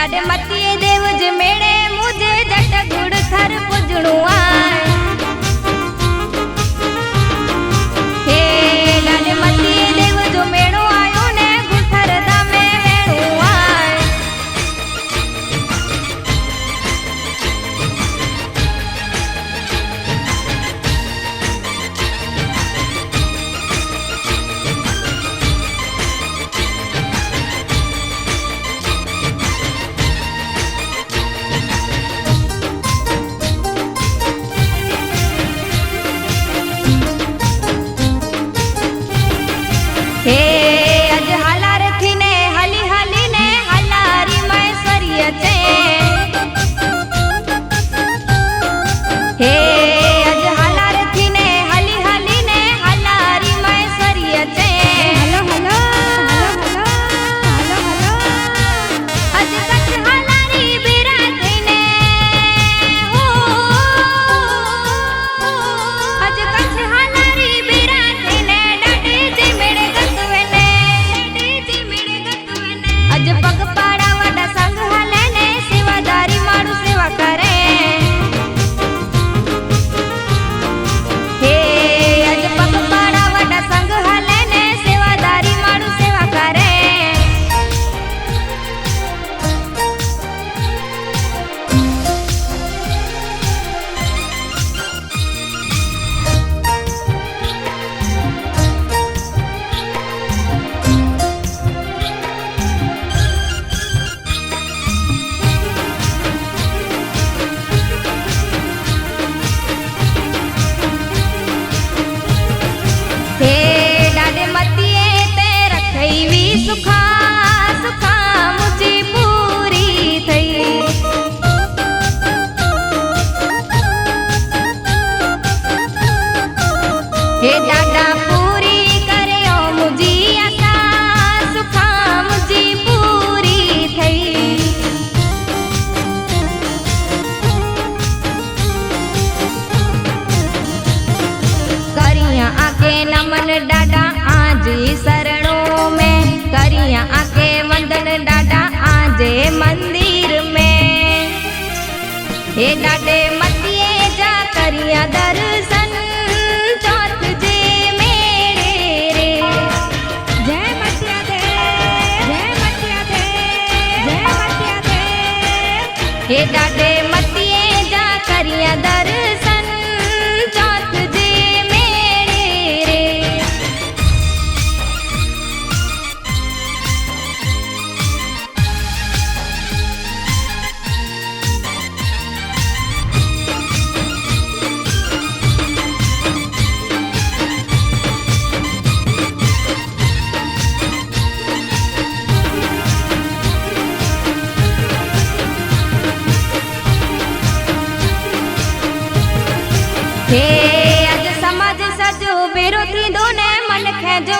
Dadae मतिए देव जे मेड़े मुझे जट गुड़ थर पुजणो आए। हे डाडे मतिए देव जो मेड़ो आयो ने गुथर दामे वेणो आए। हे अज हलार थी ने हली हली ने हलारी मैसरी अचे। हे अज हलार थी ने हली हली ने हलारी मैसरी अचे। Hello hello hello hello hello अज कच हलारी बिरा थी ने ओ अज कच हलारी बिरा थी ने डाडे जी मेड़े अज पग पाड़ा वडा संग हले ने सेवादारी मारू सेवा करे। हे अज पग पाड़ा वडा संग हले ने सेवादारी मारू सेवा करे। हे डाडे मतिए ते रखई वी सुखा सुखा मुझी पूरी थई। हे डाडा पूरी करियो मुझी आसा सुखा मुझी पूरी थई। करिया आके नमन डाडा आजे शरणों में। करिया आके वंदन डाडा आजे मंदिर में। हे डाडे मतिए जा करिया दर्शन चौथ जे मेरे रे। जय मतिया दे जय मतिया दे जय मतिया दे। हे डाडे मतिए जा करिया दर्शन चौथ जे मेरे रे। हे अज समाज सजो बेरो थींदो ने मन खे जो